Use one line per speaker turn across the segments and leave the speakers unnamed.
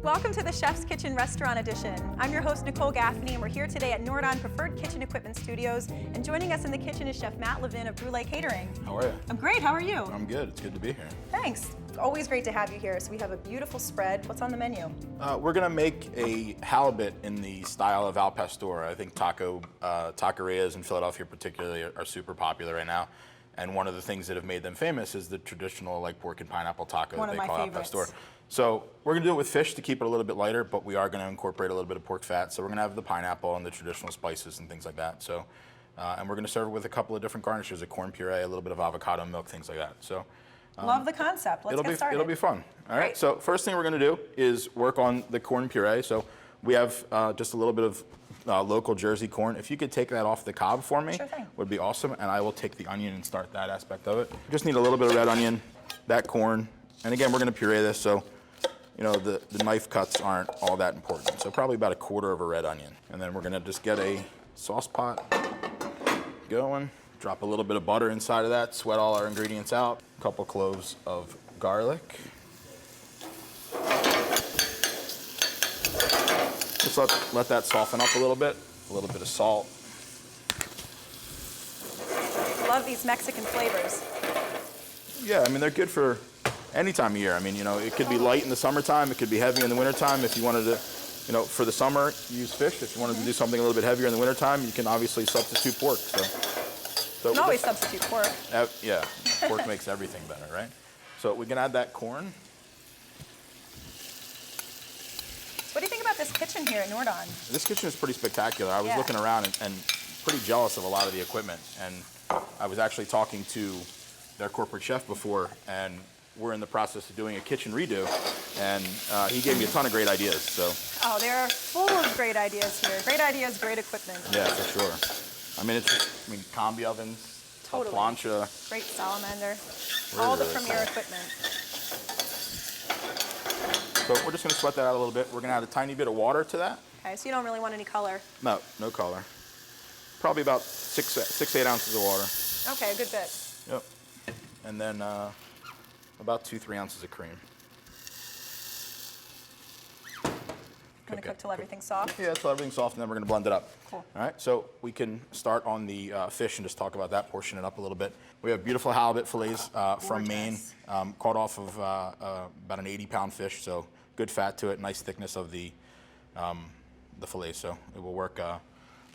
Welcome to the Chef's Kitchen Restaurant Edition. I'm your host, Nicole Gaffney, and we're here today at Nordon Preferred Kitchen Equipment Studios. And joining us in the kitchen is Chef Matt Levin of Puree Catering.
How are you?
I'm great, how are you?
I'm good, it's good to be here.
Thanks. Always great to have you here. So we have a beautiful spread. What's on the menu?
We're gonna make a halibut in the style of al pastor. I think taquerias in Philadelphia particularly are super popular right now. And one of the things that have made them famous is the traditional like pork and pineapple taco that they call al pastor. So we're gonna do it with fish to keep it a little bit lighter, but we are gonna incorporate a little bit of pork fat. So we're gonna have the pineapple and the traditional spices and things like that. So, and we're gonna serve it with a couple of different garnishes, a corn puree, a little bit of avocado milk, things like that. So.
Love the concept. Let's get started.
It'll be fun. All right. So first thing we're gonna do is work on the corn puree. So we have just a little bit of local Jersey corn. If you could take that off the cob for me,
Sure thing.
Would be awesome. And I will take the onion and start that aspect of it. Just need a little bit of red onion, that corn. And again, we're gonna puree this, so you know the knife cuts aren't all that important. So probably about a quarter of a red onion. And then we're gonna just get a sauce pot going. Drop a little bit of butter inside of that, sweat all our ingredients out. A couple cloves of garlic. Just let that soften up a little bit of salt.
Love these Mexican flavors.
Yeah, I mean, they're good for any time of year. I mean, you know, it could be light in the summertime, it could be heavy in the wintertime. If you wanted to, you know, for the summer, use fish. If you wanted to do something a little bit heavier in the wintertime, you can obviously substitute pork. So
you can always substitute pork.
Yeah, pork makes everything better, right? So we can add that corn.
What do you think about this kitchen here at Nordon?
This kitchen is pretty spectacular. I was looking around and pretty jealous of a lot of the equipment. And I was actually talking to their corporate chef before, and we're in the process of doing a kitchen redo. And he gave me a ton of great ideas. So.
Oh, they're full of great ideas here. Great ideas, great equipment.
Yeah, for sure. I mean, it's just, combi ovens,
totally.
a plancha.
Great salamander.
Really,
all the
really
premier
cool
equipment.
So we're just gonna sweat that out a little bit. We're gonna add a tiny bit of water to that.
Okay, so you don't really want any color.
No color. Probably about 8 ounces of water.
Okay, a good bit.
Yep. And then about 2-3 ounces of cream.
Gonna cook till everything's soft?
Yeah, till everything's soft, and then we're gonna blend it up.
Cool.
All right, so we can start on the fish and just talk about that, portion it up a little bit. We have beautiful halibut fillets from Maine, caught off of about an 80-pound fish, so good fat to it, nice thickness of the fillet, so it will work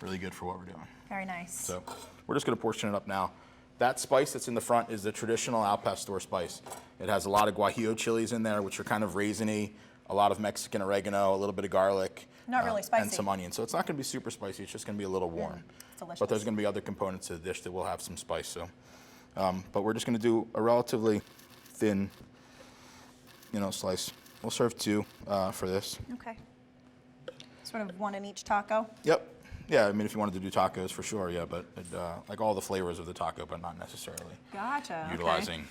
really good for what we're doing.
Very nice.
So we're just gonna portion it up now. That spice that's in the front is the traditional al pastor spice. It has a lot of guajillo chilies in there, which are kind of raisiny, a lot of Mexican oregano, a little bit of garlic.
Not really spicy.
And some onion. So it's not gonna be super spicy, it's just gonna be a little warm.
Delicious.
But there's gonna be other components to the dish that will have some spice. So, but we're just gonna do a relatively thin, slice. We'll serve 2 for this.
Okay. Sort of 1 in each taco?
Yep. Yeah, I mean, if you wanted to do tacos, for sure, yeah, but like all the flavors of the taco, but not necessarily
Gotcha.
utilizing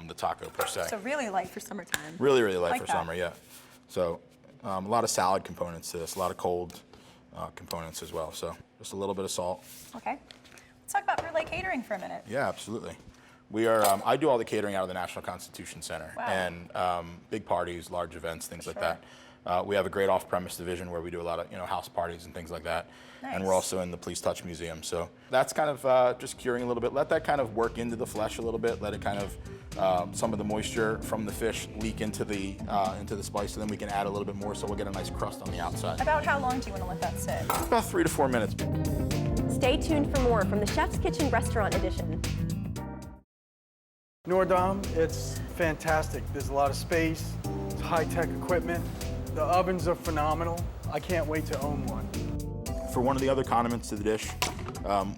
the taco per se.
So really light for summertime.
Really, really light for
that.
summer, yeah. So a lot of salad components to this, a lot of cold components as well. So just a little bit of salt.
Okay. Let's talk about Puree Catering for a minute.
Yeah, absolutely. We are. I do all the catering out of the National Constitution Center,
Wow.
and big parties, large events, things like
Sure.
that. We have a great off-premise division where we do a lot of house parties and things like that.
Nice.
And we're also in the Please Touch Museum. So that's kind of just curing a little bit. Let that kind of work into the flesh a little bit. Let it kind of some of the moisture from the fish leak into the spice, and then we can add a little bit more, so we'll get a nice crust on the outside.
About how long do you want to let that sit?
About 3 to 4 minutes.
Stay tuned for more from the Chef's Kitchen Restaurant Edition.
Nordon, it's fantastic. There's a lot of space, it's high-tech equipment. The ovens are phenomenal. I can't wait to own one.
For one of the other condiments to the dish,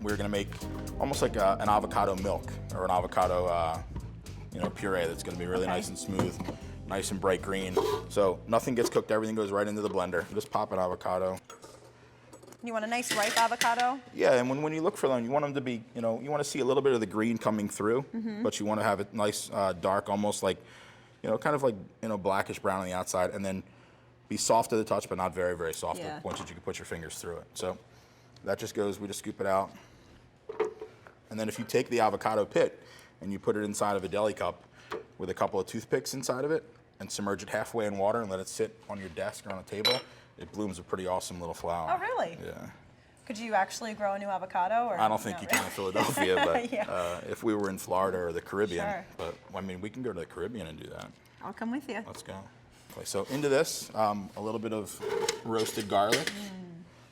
we're gonna make almost like an avocado milk or an avocado puree that's gonna be really nice and smooth, nice and bright green. So nothing gets cooked, everything goes right into the blender. Just pop an avocado.
You want a nice ripe avocado?
Yeah, and when you look for them, you want them to be, you want to see a little bit of the green coming through, but you want to have it nice, dark, almost like, kind of like, blackish brown on the outside, and then be soft to the touch, but not very, very soft to the point that you can put your fingers through it. So that just goes, we just scoop it out. And then if you take the avocado pit and you put it inside of a deli cup with a couple of toothpicks inside of it, and submerge it halfway in water and let it sit on your desk or on a table, it blooms a pretty awesome little flower.
Oh, really?
Yeah.
Could you actually grow a new avocado? Or
I don't think you can in Philadelphia, but
Yeah.
if we were in Florida or the Caribbean,
Sure.
but I mean, we can go to the Caribbean and do that.
I'll come with you.
Let's go. Okay, so into this, a little bit of roasted garlic,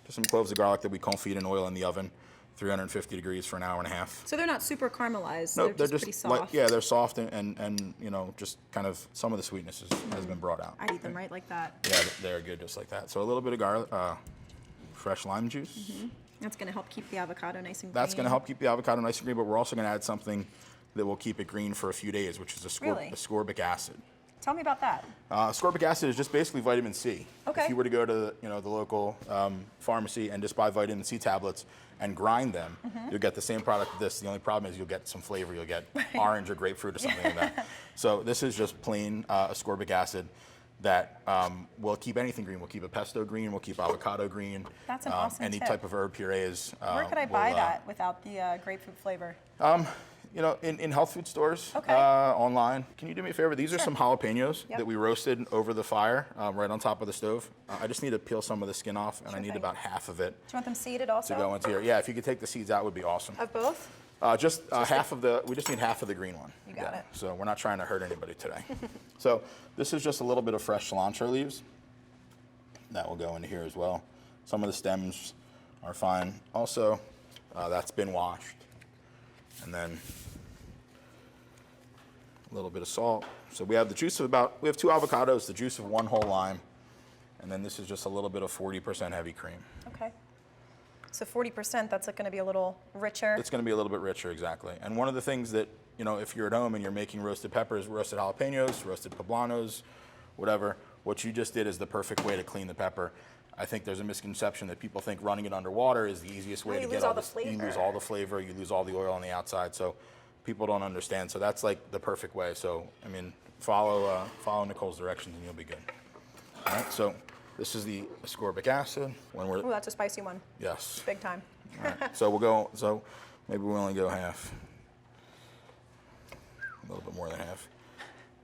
just some cloves of garlic that we confit in oil in the oven, 350 degrees for an hour and a half.
So they're not super caramelized.
Nope,
they're just pretty soft.
like, yeah, they're soft and you know, just kind of some of the sweetness has been brought out.
I'd eat them right like that.
Yeah, they're good just like that. So a little bit of garlic, fresh lime juice.
That's going to help keep the avocado nice and green.
That's going to help keep the avocado nice and green, but we're also going to add something that will keep it green for a few days, which is
Really?
ascorbic acid.
Tell me about that.
Ascorbic acid is just basically vitamin C.
Okay.
If you were to go to the local pharmacy and just buy vitamin C tablets and grind them, you'll get the same product as this. The only problem is you'll get some flavor. You'll get orange or grapefruit or something like that. So this is just plain ascorbic acid that will keep anything green. We'll keep a pesto green. We'll keep avocado green.
That's an awesome
Any
tip.
type of herb purees.
Where could I buy that without the grapefruit flavor?
You know, in health food stores,
Okay.
online. Can you do me a favor? These are
Sure.
some jalapenos
Yep.
that we roasted over the fire, right on top of the stove. I just need to peel some of the skin off, and I
Sure
need
thing.
about half of it
Do you want them seeded also?
to go into here. Yeah, if you could take the seeds out, would be awesome.
Of both?
Just half of the, we just need half of the green one.
You got it.
So we're not trying to hurt anybody today. So this is just a little bit of fresh cilantro leaves. That will go into here as well. Some of the stems are fine. Also, that's been washed. And then a little bit of salt. So we have the juice of we have 2 avocados, the juice of 1 whole lime, and then this is just a little bit of 40% heavy cream.
Okay. So 40%, that's going to be a little richer.
It's going to be a little bit richer, exactly. And one of the things that, you know, if you're at home and you're making roasted peppers, roasted jalapenos, roasted poblanos, whatever, what you just did is the perfect way to clean the pepper. I think there's a misconception that people think running it underwater is the easiest way
No,
to
you
get
lose all the
this.
flavor.
You lose all the flavor, you lose all the oil on the outside, so people don't understand. So that's like the perfect way. So, I mean, follow Nicole's directions and you'll be good. All right, so this is the ascorbic acid. When we're,
Ooh, that's a spicy one.
yes.
Big time.
All right, so we'll go, so maybe we'll only go half. A little bit more than half.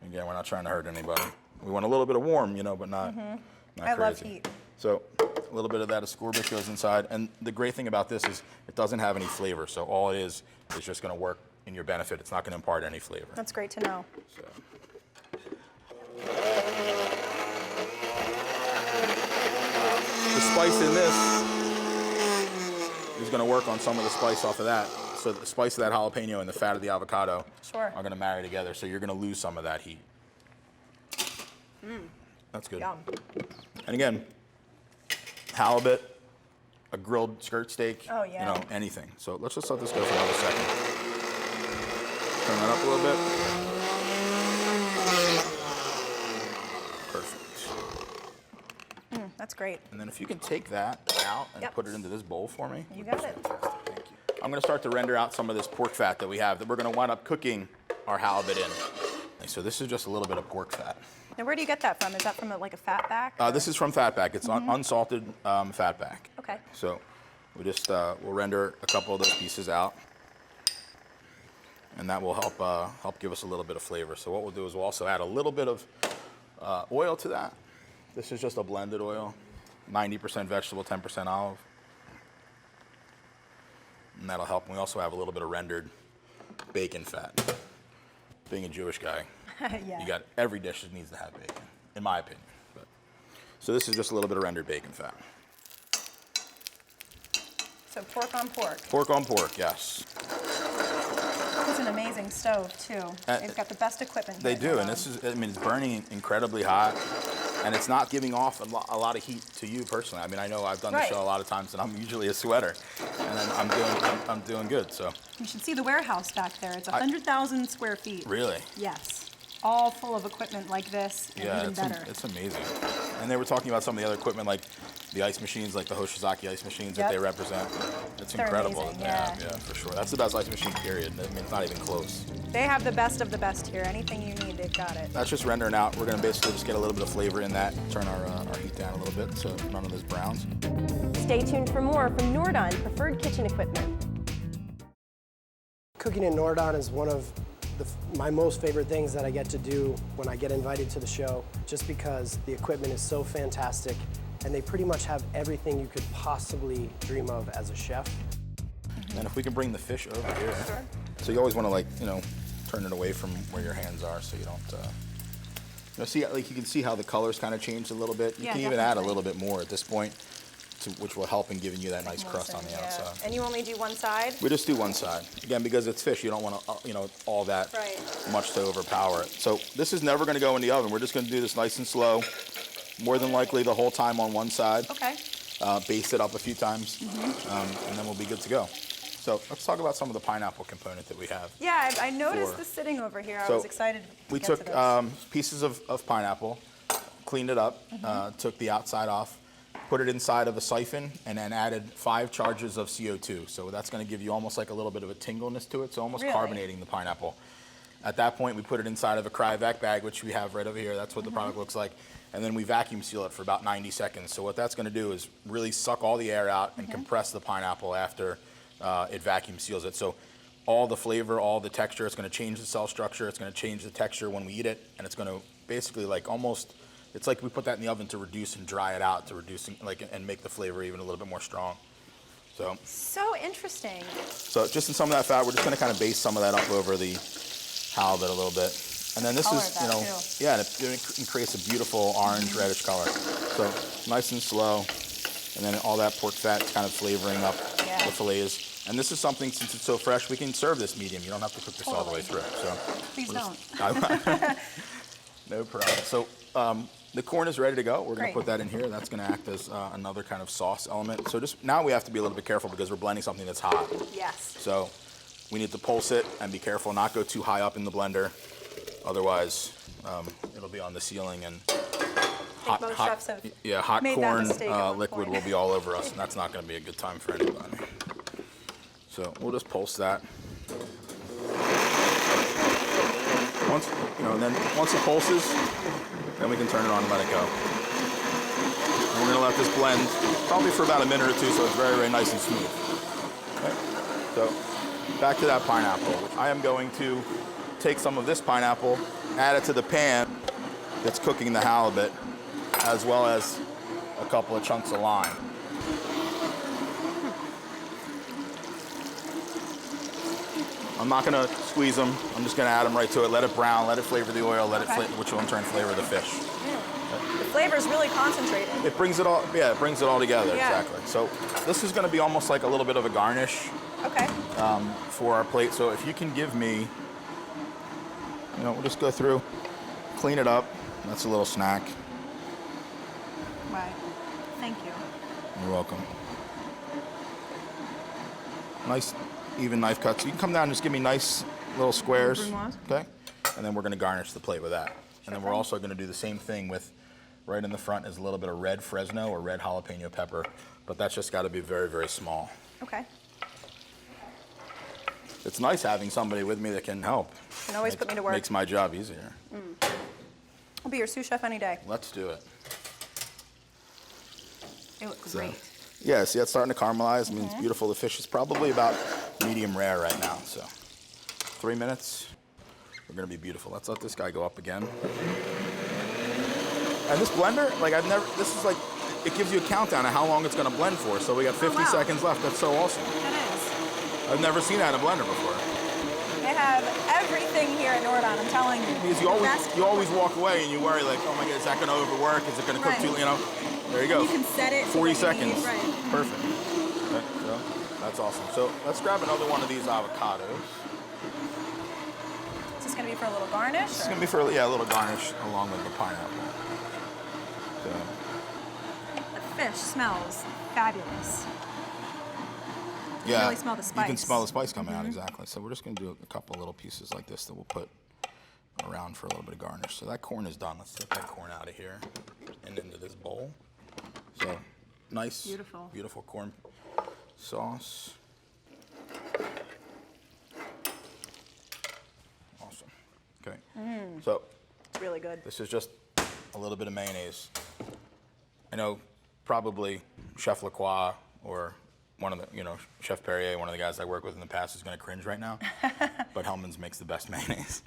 Again, we're not trying to hurt anybody. We want a little bit of warm, you know, but not
I
crazy.
love heat.
So a little bit of that ascorbic goes inside. And the great thing about this is it doesn't have any flavor. So all it is just going to work in your benefit. It's not going to impart any flavor.
That's great to know.
So. The spice in this is going to work on some of the spice off of that. So the spice of that jalapeno and the fat of the avocado
Sure.
are going to marry together. So you're going to lose some of that heat. That's good.
Yum.
And again, halibut, a grilled skirt steak,
Oh, yeah.
you know, anything. So let's just let this go for another second. Turn that up a little bit. Perfect.
That's great.
And then if you can take that out and
Yep.
put it into this bowl for me.
You
would be
got it.
fantastic. Thank you. I'm going to start to render out some of this pork fat that we have that we're going to wind up cooking our halibut in. So this is just a little bit of pork fat.
Now, where do you get that from? Is that from like a fat back?
This is from Fatback. It's unsalted Fatback.
Okay.
So we just we'll render a couple of those pieces out, and that will help give us a little bit of flavor. So what we'll do is we'll also add a little bit of oil to that. This is just a blended oil, 90% vegetable, 10% olive, and that'll help. And we also have a little bit of rendered bacon fat. Being a Jewish guy,
Yeah.
you got every dish that needs to have bacon, in my opinion. But, so this is just a little bit of rendered bacon fat.
So pork on pork.
Pork on pork, yes.
It's an amazing stove too. They've got the best equipment.
They
here
do, and
at
this is, I mean, it's burning incredibly hot, and it's not giving off a lot of heat to you personally. I mean, I know I've done the
Right.
show a lot of times, and I'm usually a sweater, and I'm doing good, so.
You should see the warehouse back there. It's 100,000 square feet.
Really?
Yes. All full of equipment like this, and
Yeah,
even better.
it's amazing. And they were talking about some of the other equipment, like the ice machines, like the Hoshizaki ice machines that
Yep.
they represent. It's
They're
incredible
amazing,
that they
yeah.
have, yeah, for sure. That's the best ice machine, period. I mean, it's not even close.
They have the best of the best here. Anything you need, they've got it.
That's just rendering out. We're gonna basically just get a little bit of flavor in that, turn our heat down a little bit so none of those browns.
Stay tuned for more from Nordon Preferred Kitchen Equipment.
Cooking in Nordon is one of my most favorite things that I get to do when I get invited to the show, just because the equipment is so fantastic and they pretty much have everything you could possibly dream of as a chef.
And if we can bring the fish over here.
Sure.
So you always want to, like, you know, turn it away from where your hands are so you don't, you know, see, like, you can see how the colors kind of changed a little bit. You
Yeah,
can even add a
definitely.
little bit more at this point, which will help in giving you that nice crust on the
Yeah.
outside.
And you only do one side?
We just do one side. Again, because it's fish, you don't want to, you know, all that
Right.
much to overpower it. So this is never going to go in the oven. We're just going to do this nice and slow, more than likely the whole time on one side.
Okay.
Baste it up a few times, and then we'll be good to go. So let's talk about some of the pineapple component that we have.
Yeah, I noticed
For-
this sitting over here. I
So
was excited to
We
get
took
to this.
pieces of pineapple, cleaned it up, took the outside off, put it inside of a siphon, and then added 5 charges of CO2. So that's going to give you almost like a little bit of a tingleness to it, so almost
Really?
carbonating the pineapple. At that point, we put it inside of a cryovac bag, which we have right over here. That's what the product looks like. And then we vacuum seal it for about 90 seconds. So what that's going to do is really suck all the air out and compress the pineapple after it vacuum seals it. So all the flavor, all the texture, it's going to change the cell structure. It's going to change the texture when we eat it. And it's going to basically, like, almost, it's like we put that in the oven to reduce and dry it out, to reduce and make the flavor even a little bit more strong.
So interesting.
So just in some of that fat, we're just going to kind of base some of that up over the halibut a little bit. And then this
Color
is,
of
you
that,
know,
too.
yeah, and it creates a beautiful orange reddish color. So nice and slow. And then all that pork fat kind of flavoring up
Yeah.
the fillets. And this is something, since it's so fresh, we can serve this medium. You don't have to cook this all the way through. So
Please
we'll
don't.
just- No problem. So the corn is ready to go. We're going
Great.
to put that in here. That's going to act as another kind of sauce element. So just now we have to be a little bit careful because we're blending something that's hot.
Yes.
So we need to pulse it and be careful, not go too high up in the blender. Otherwise, it'll be on the ceiling and
most chefs have
hot
made that
corn
mistake at one
liquid
point.
will be all over us, and that's not going to be a good time for anybody. So we'll just pulse that. Once, you know, and then once it pulses, then we can turn it on and let it go. And we're going to let this blend probably for about a minute or two, so it's very, very nice and smooth. Okay. So back to that pineapple. I am going to take some of this pineapple, add it to the pan that's cooking the halibut, as well as a couple of chunks of lime. I'm not going to squeeze them. I'm just going to add them right to it. Let it brown. Let it flavor the oil. Let
Okay.
it which will in turn flavor the fish.
The flavor is really concentrated.
It brings it all. Yeah, it brings it all together.
Yeah.
Exactly. So this is going to be almost like a little bit of a garnish
Okay.
for our plate. So if you can give me, you know, we'll just go through, clean it up. That's a little snack.
Right. Thank you.
You're welcome. Nice, even knife cuts. You can come down and just give me nice little squares.
Brunoise.
Okay? And then we're going to garnish the plate with that. And then we're also going to do the same thing with, right in the front is a little bit of red Fresno or red jalapeno pepper. But that's just got to be very, very small.
Okay.
It's nice having somebody with me that can help.
You can always put me to work.
Makes my job easier.
I'll be your sous chef any day.
Let's do it.
It looks
So,
great.
yeah, see, it's starting to caramelize. I mean, it's beautiful. The fish is probably about medium rare right now. So 3 minutes. We're going to be beautiful. Let's let this guy go up again. And this blender, like this is like, it gives you a countdown of how long it's going to blend for. So we got 50
wow.
seconds left. That's so awesome.
That is.
I've never seen that in a blender before.
They have everything here at Nordon, I'm telling you.
Because
Best-
you always walk away and you worry like, oh my God, is that going to overwork? Is it going to cook
Right.
too, you know? There you go.
You can set it to
40
what you
seconds.
need, right.
Perfect. Okay, so that's awesome. So let's grab another one of these avocados.
Is this going to be for a little garnish?
This is
or-
going to be for a little garnish along with the pineapple. So,
The fish smells fabulous.
yeah,
really smell the
you can
spice.
smell the spice coming out, exactly. So we're just going to do a couple little pieces like this that we'll put around for a little bit of garnish. So that corn is done. Let's take that corn out of here and into this bowl. So nice, beautiful corn sauce. Awesome. Okay. So
It's really good.
this is just a little bit of mayonnaise. I know probably Chef Lacroix or one of the, Chef Perrier, one of the guys I work with in the past, is going to cringe right now. But Hellman's makes the best mayonnaise.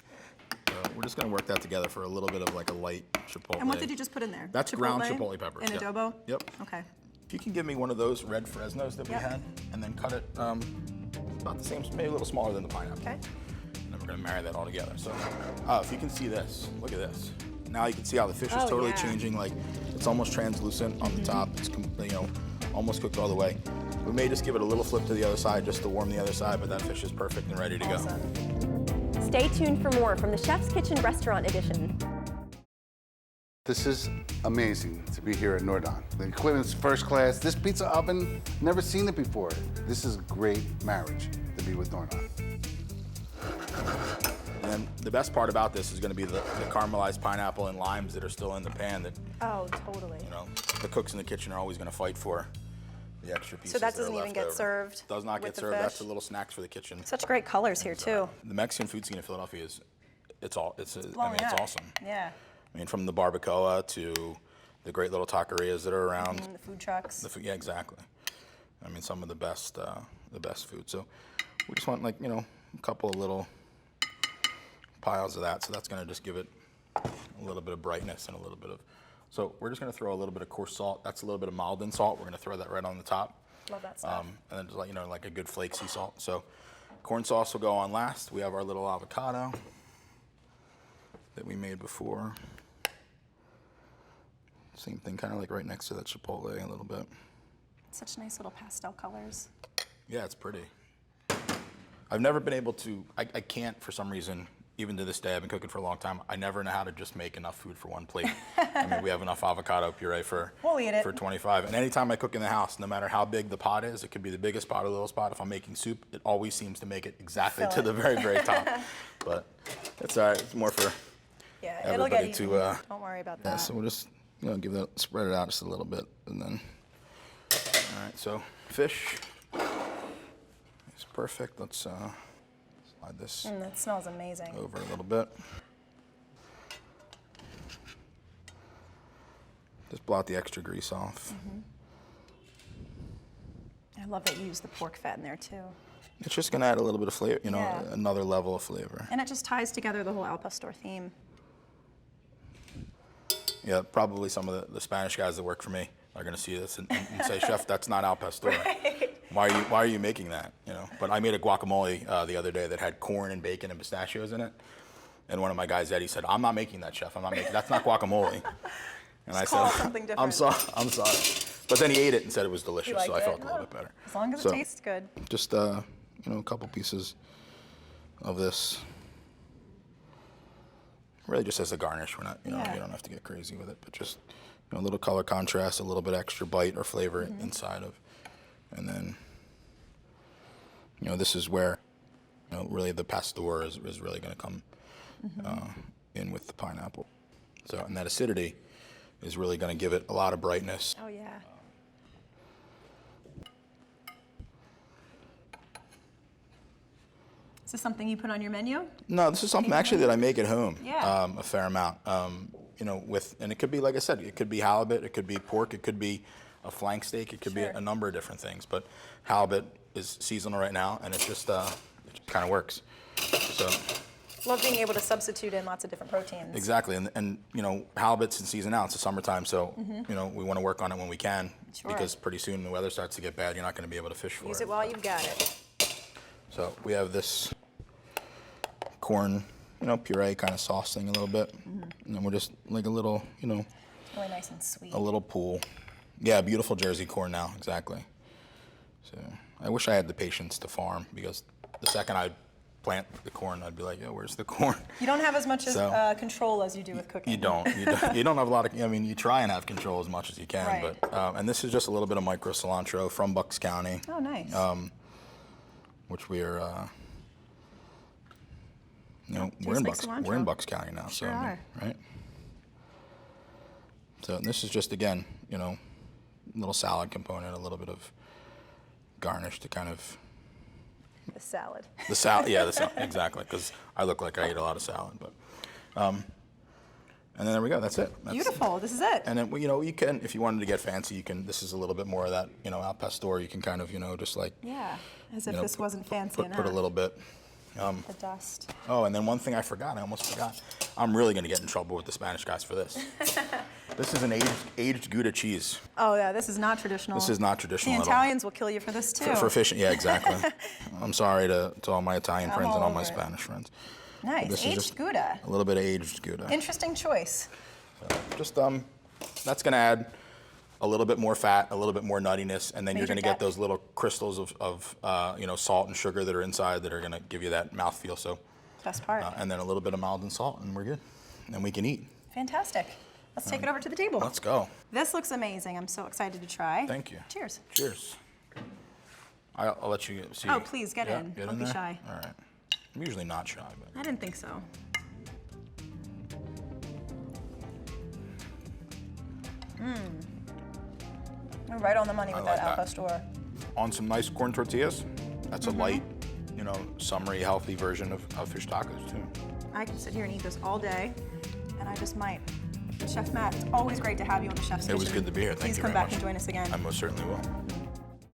So we're just going to work that together for a little bit of like a light chipotle.
And what did you just put in there?
That's ground chipotle peppers.
In adobo?
Yep.
Okay.
If you can give me one of those red Fresnos that we had, and then cut it about the same, maybe a little smaller than the pineapple.
Okay.
And then we're going to marry that all together. So if you can see this, look at this. Now you can see how the fish is totally changing. Like, it's almost translucent on the top. It's almost cooked all the way. We may just give it a little flip to the other side just to warm the other side, but that fish is perfect and ready to go.
Stay tuned for more from the Chef's Kitchen Restaurant Edition.
This is amazing to be here at Nordon. The equipment's first class. This pizza oven, never seen it before. This is a great marriage to be with Nordon.
And then the best part about this is going to be the caramelized pineapple and limes that are still in the pan that,
Oh, totally.
the cooks in the kitchen are always going to fight for the extra pieces.
So that
are
doesn't even
left
get
over.
served.
Does not
with
get
the
served.
fish?
That's the little snacks for the kitchen.
Such great colors here too.
The Mexican food scene in Philadelphia is, it's it's
Blowing up.
awesome.
Yeah.
I mean, from the barbacoa to the great little taquerias that are around.
The food trucks.
The food, yeah, exactly. I mean, some of the best food. So we just want a couple of little piles of that. So that's going to just give it a little bit of brightness and a little bit of. So we're just going to throw a little bit of coarse salt. That's a little bit of Malden salt. We're going to throw that right on the top.
Love that stuff.
And then just like a good flake sea salt. So corn sauce will go on last. We have our little avocado that we made before. Same thing, kind of like right next to that chipotle a little bit.
Such nice little pastel colors.
Yeah, it's pretty. I've never been able to, I can't for some reason, even to this day, I've been cooking for a long time, I never know how to just make enough food for one plate. I mean, we have enough avocado puree for,
We'll eat it.
for 25. And anytime I cook in the house, no matter how big the pot is, it could be the biggest pot or the littlest pot, if I'm making soup, it always seems to make it exactly to the very, very top. But it's all right, it's more for
It'll get
everybody
eaten.
to,
Don't worry about that.
yeah, so we'll just give that, spread it out just a little bit, and then, all right, so fish is perfect. Let's slide this
That smells amazing.
over a little bit. Just blot the extra grease off.
I love that you use the pork fat in there too.
It's just gonna add a little bit of flavor,
Yeah.
another level of flavor.
And it just ties together the whole al pastor theme.
Yeah, probably some of the Spanish guys that work for me are gonna see this and say, Chef, that's not al pastor.
Right.
Why are you making that? But I made a guacamole the other day that had corn and bacon and pistachios in it. And one of my guys, Eddie, said, I'm not making that, Chef. I'm not making that's not guacamolee. And I
call it
said,
something different.
I'm sorry. But then he ate it and said it was delicious,
liked
so I felt
it?
a little bit better.
As long as
So,
it tastes good.
Just a couple pieces of this. Really just as a garnish. We're not, you don't have to get crazy with it, but just a little color contrast, a little bit extra bite or flavor inside of, and then this is where really the pastor is really going to come in with the pineapple. So, and that acidity is really going to give it a lot of brightness.
Oh yeah. Is this something you put on your menu?
No, this is something actually that I make at home.
Yeah.
A fair amount. And it could be, like I said, it could be halibut, it could be pork, it could be a flank steak, it could be a number of different things. But halibut is seasonal right now, and it just kind of works. So.
Love being able to substitute in lots of different proteins.
Exactly, and halibut's in season now. It's the summertime, so we want to work on it when we can, because pretty soon the weather starts to get bad. You're not going to be able to fish for it.
Use it while you've got it.
So we have this corn, puree kind of sauce thing a little bit, and then we're just like a little,
Really nice and sweet.
a little pool. Yeah, beautiful Jersey corn now, exactly. So I wish I had the patience to farm, because the second I plant the corn, I'd be like, yeah, where's the corn?
You don't have as much control as you do with cooking.
You don't have a lot of, you try and have control as much as you can,
Right.
but, and this is just a little bit of micro cilantro from Bucks County.
Oh, nice.
Which we are, we're
tastes
in
like cilantro.
We're in Bucks County now,
Sure
so
are.
right. So this is just again, little salad component, a little bit of garnish to kind of
The salad.
the salad. Yeah, the salad exactly, because I look like I eat a lot of salad, but And then there we go, that's it.
Beautiful, this is it.
And then, you know, you can, if you wanted to get fancy, you can, this is a little bit more of that, you know, al pastor, you can kind of, you know, just like,
Yeah, as if
you know,
this wasn't fancy enough.
put a little bit.
The dust.
Oh, and then one thing I almost forgot. I'm really gonna get in trouble with the Spanish guys for this. This is an aged Gouda cheese.
Oh yeah, this is not traditional.
This is not traditional
The
at all.
Italians will kill you for this too.
For fishing, yeah, exactly. I'm sorry to all my Italian
I'm
friends
all
and all my
over it.
Spanish friends.
Nice,
This is
aged
just
Gouda.
A little bit of aged Gouda.
Interesting choice.
Just that's gonna add a little bit more fat, a little bit more nuttiness, and then you're
Major
gonna get
depth.
those little crystals of you know, salt and sugar that are inside that are gonna give you that mouthfeel. So,
Best part.
and then a little bit of mild and salt, and we're good. And we can eat.
Fantastic. Let's take it over to the table.
Let's go.
This looks amazing. I'm so excited to try.
Thank you.
Cheers.
Cheers. I'll let you see.
Oh, please, get
Yeah,
in.
Get
Don't
in
be
there?
shy.
All right. I'm usually not shy, but.
I didn't think so. You're right on the money with
like
that al
that.
pastor.
On some nice corn tortillas. That's
Mm-hmm.
a light, you know, summery, healthy version of fish tacos too.
I could sit here and eat this all day, and I just might. And Chef Matt, it's always great to have you on the Chef's
It was
Kitchen.
good to be here. Thank
Please
you
come
very
back
much.
and join us again.
I most certainly will.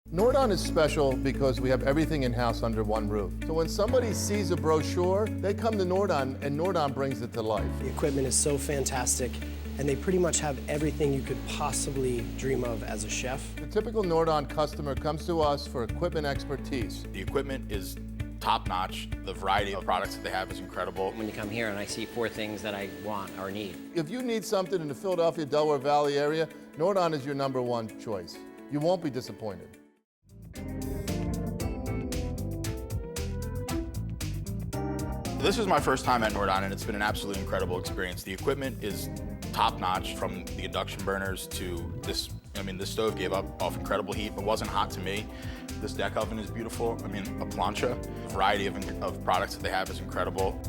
Nordon is special because we have everything in-house under one roof. So when somebody sees a brochure, they come to Nordon and Nordon brings it to life.
The equipment is so fantastic, and they pretty much have everything you could possibly dream of as a chef.
The typical Nordon customer comes to us for equipment expertise.
The equipment is top-notch. The variety of products that they have is incredible.
When you come here and I see 4 things that I want or need.
If you need something in the Philadelphia, Delaware Valley area, Nordon is your #1 choice. You won't be disappointed.
This is my first time at Nordon, and it's been an absolutely incredible experience. The equipment is top-notch, from the induction burners to this. I mean, this stove gave off incredible heat. It wasn't hot to me. This deck oven is beautiful. I mean, a plancha. The variety of products that they have is incredible.